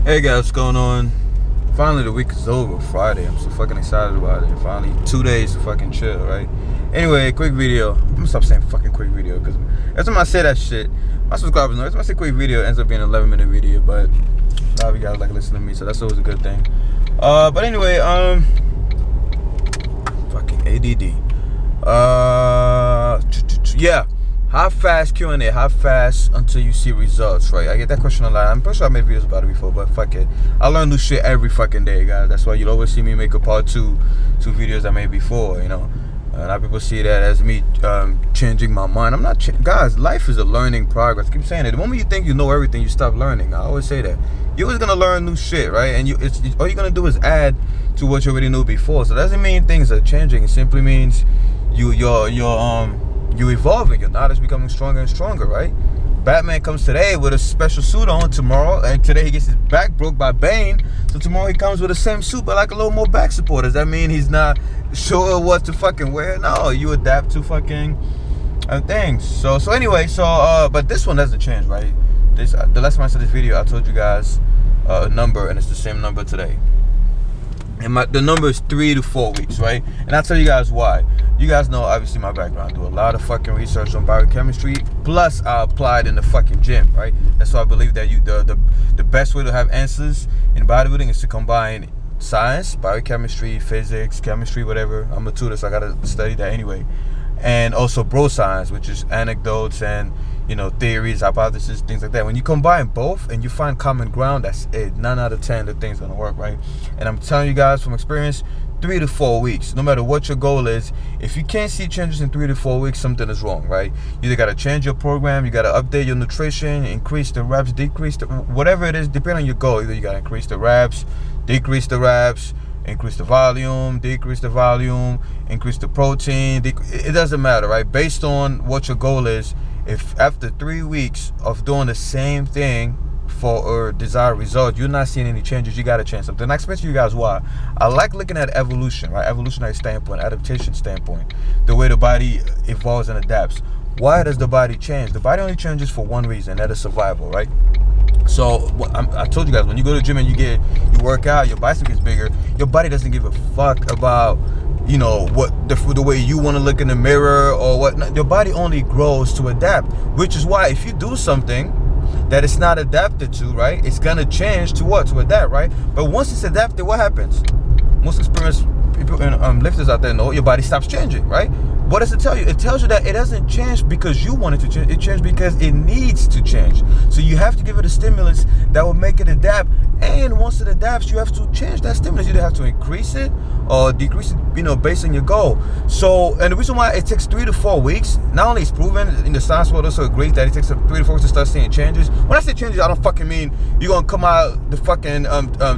Hey guys, what's going on? Finally the week is over, Friday. I'm so fucking excited about it. Finally 2 days to fucking chill, right? Anyway, quick video. I'm gonna stop saying fucking quick video because every time I say that shit, my subscribers know every time I say quick video, it ends up being an 11-minute video, but a lot of you guys like listening to me, so that's always a good thing. But anyway, fucking ADD. Yeah. How fast Q&A? How fast until you see results, right? I get that question a lot. I'm pretty sure I made videos about it before, but fuck it. I learn new shit every fucking day, guys. That's why you'll always see me make a part two videos I made before, you know. A lot of people see that as me changing my mind. I'm not, guys, life is a learning progress. I keep saying it. The moment you think you know everything, you stop learning. I always say that. You're always gonna learn new shit, right? And all you're gonna do is add to what you already knew before. So that doesn't mean things are changing. It simply means you're evolving. Your knowledge is becoming stronger and stronger, right? Batman comes today with a special suit on tomorrow, and today he gets his back broke by Bane, so tomorrow he comes with the same suit but like a little more back support. Does that mean he's not sure what to fucking wear? No, you adapt to fucking things. So anyway, but this one doesn't change, right? The last time I saw this video, I told you guys a number, and it's the same number today. And the number is 3 to 4 weeks, right? And I'll tell you guys why. You guys know, obviously, my background. I do a lot of fucking research on biochemistry. Plus, I applied in the fucking gym, right? That's why I believe that the best way to have answers in bodybuilding is to combine science, biochemistry, physics, chemistry, whatever. I'm a tutor, so I gotta study that anyway. And also bro science, which is anecdotes and, you know, theories, hypotheses, things like that. When you combine both and you find common ground, that's it. 9 out of 10, the thing's gonna work, right? And I'm telling you guys from experience, 3 to 4 weeks, no matter what your goal is, if you can't see changes in 3 to 4 weeks, something is wrong, right? You either gotta change your program, you gotta update your nutrition, increase the reps, decrease the, whatever it is, depending on your goal. Either you gotta increase the reps, decrease the reps, increase the volume, decrease the volume, increase the protein. It doesn't matter, right? Based on what your goal is, if after 3 weeks of doing the same thing for a desired result, you're not seeing any changes, you got to change something. And I explain to you guys why. I like looking at evolution, right? Evolutionary standpoint, adaptation standpoint, the way the body evolves and adapts. Why does the body change? The body only changes for one reason, that is survival, right? So I told you guys, when you go to the gym and you work out, your bicep gets bigger, your body doesn't give a fuck about, you know, what the way you want to look in the mirror or what. Your body only grows to adapt, which is why if you do something that it's not adapted to, right, it's gonna change to what? To adapt, right? But once it's adapted, what happens? Most experienced people and lifters out there know your body stops changing, right? What does it tell you? It tells you that it doesn't change because you want it to change. It changes because it needs to change. So you have to give it a stimulus that will make it adapt. And once it adapts, you have to change that stimulus. You either have to increase it or decrease it, you know, based on your goal. So, and the reason why it takes 3 to 4 weeks, not only is proven in the science world, also agrees that it takes 3 to 4 weeks to start seeing changes. When I say changes, I don't fucking mean you're gonna come out the fucking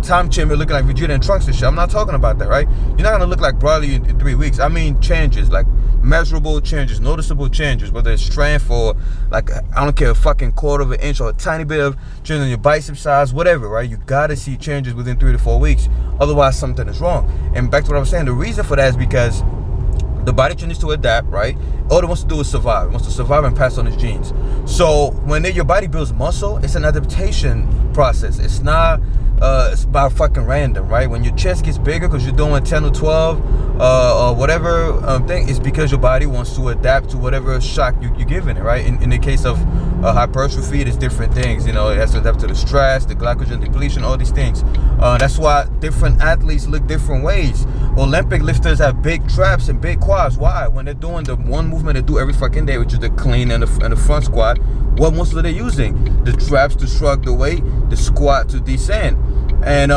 time chamber looking like Vegeta in trunks and shit. I'm not talking about that, right? You're not gonna look like Broly in 3 weeks. I mean changes, like measurable changes, noticeable changes, whether it's strength or like, I don't care, a fucking quarter of an inch or a tiny bit of change in your bicep size, whatever, right? You gotta see changes within 3 to 4 weeks. Otherwise, something is wrong. And back to what I was saying, the reason for that is because the body changes to adapt, right? All it wants to do is survive. It wants to survive and pass on its genes. So when your body builds muscle, it's an adaptation process. It's not it's about fucking random, right? When your chest gets bigger because you're doing 10 or 12 or whatever thing, it's because your body wants to adapt to whatever shock you're giving it, right? In the case of hypertrophy, it's different things. You know, it has to adapt to the stress, the glycogen depletion, all these things. That's why different athletes look different ways. Olympic lifters have big traps and big quads. Why? When they're doing the one movement they do every fucking day, which is the clean and the front squat, what muscle are they using? The traps to shrug the weight, the squat to descend. And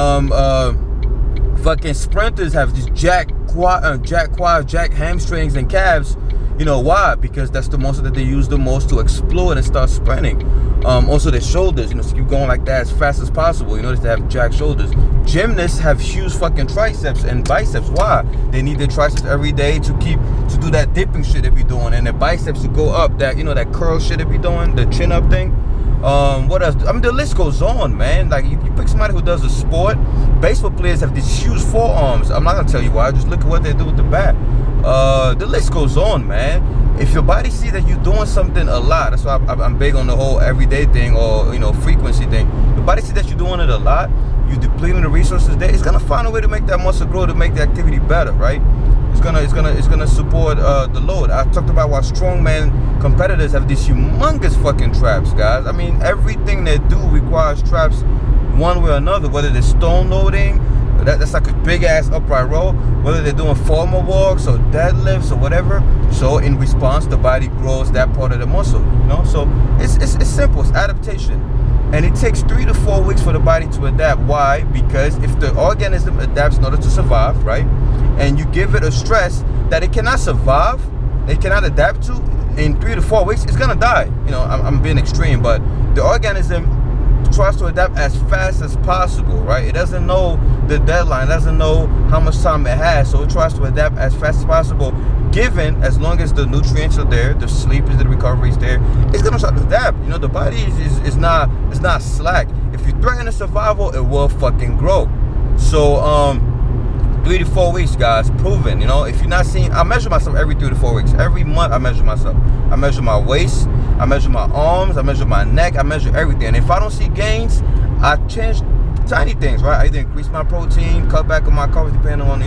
fucking sprinters have these jack quads, jack hamstrings and calves. You know why? Because that's the muscle that they use the most to explode and start sprinting. Also their shoulders, you know, so keep going like that as fast as possible. You notice they have jack shoulders. Gymnasts have huge fucking triceps and biceps. Why? They need their triceps every day to do that dipping shit they be doing, and their biceps to go up, that, you know, that curl shit they be doing, the chin up thing. What else? I mean, the list goes on, man. Like, you pick somebody who does a sport. Baseball players have these huge forearms. I'm not gonna tell you why. Just look at what they do with the bat. The list goes on, man. if your body sees that you're doing something a lot, that's why I'm big on the whole everyday thing, or frequency thing. The body sees that you're doing it a lot, you're depleting the resources there, it's gonna find a way to make that muscle grow, to make the activity better, right? It's gonna support the load. I talked about why strongman competitors have these humongous fucking traps, guys. I mean, everything they do requires traps one way or another, whether they're stone loading, that's like a big ass upright row, whether they're doing former walks or deadlifts or whatever. So in response, the body grows that part of the muscle, so it's simple. It's adaptation, and it takes 3 to 4 weeks for the body to adapt. Why? Because if the organism adapts in order to survive, right, and you give it a stress that it cannot survive, it cannot adapt to, in 3 to 4 weeks, it's gonna die. I'm being extreme, but the organism tries to adapt as fast as possible, right? It doesn't know the deadline, it doesn't know how much time it has, so it tries to adapt as fast as possible, given as long as the nutrients are there, the sleep is, the recovery is there, it's gonna start to adapt. The body is not slack. If you threaten the survival, it will fucking grow. So 3 to 4 weeks, guys, proven. If you're not seeing, I measure myself every 3 to 4 weeks. Every month I measure myself. I measure my waist, I measure my arms, I measure my neck, I measure everything. And if I don't see gains, I change tiny things, right? I either increase my protein, cut back on my carbs, depending on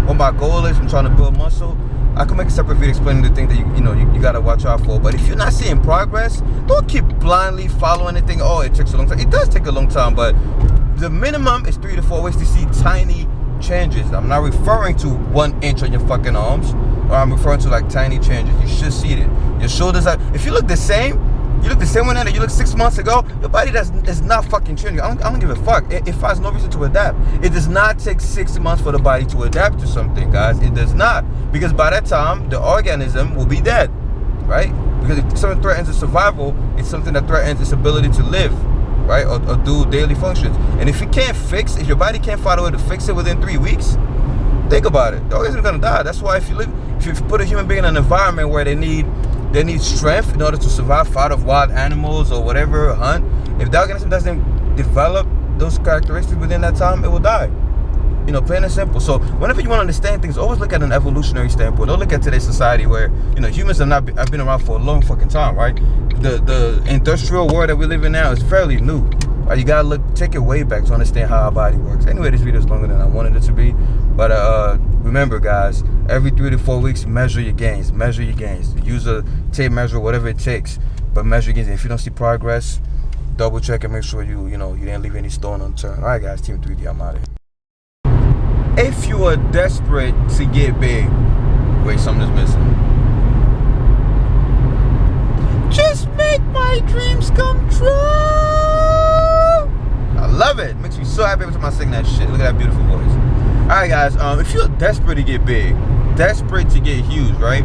what my goal is. I'm trying to build muscle. I can make a separate video explaining the things that you gotta watch out for. But if you're not seeing progress, don't keep blindly following anything. Oh, it takes a long time. It does take a long time, but the minimum is 3 to 4 weeks to see tiny changes. I'm not referring to 1 inch on your fucking arms, or I'm referring to like tiny changes. You should see it. Your shoulders are, if you look the same one that you looked 6 months ago, your body is not fucking changing. I don't give a fuck. It finds no reason to adapt. It does not take 6 months for the body to adapt to something, guys. It does not, because by that time the organism will be dead, right? Because if something threatens its survival, it's something that threatens its ability to live, right, or do daily functions. And if if your body can't find a way to fix it within 3 weeks, think about it. The organism is gonna die. That's why if you put a human being in an environment where they need strength in order to survive, fight off wild animals or whatever, hunt, if the organism doesn't develop those characteristics within that time, it will die. Plain and simple. So whenever you want to understand things, always look at an evolutionary standpoint. Don't look at today's society where humans have been around for a long fucking time, right? The industrial world that we live in now is fairly new. Right? You gotta take it way back to understand how our body works. Anyway, this video is longer than I wanted it to be, but remember, guys, every 3 to 4 weeks, measure your gains. Measure your gains. Use a tape measure, whatever it takes, but measure your gains. And if you don't see progress, double check and make sure you didn't leave any stone unturned. All right, guys, Team 3D, I'm out of here. If you are desperate to get big, wait, something's missing. Just make my dreams come true. I love it. Makes me so happy every time I sing that shit. Look at that beautiful voice. All right, guys. If you're desperate to get big, desperate to get huge, right?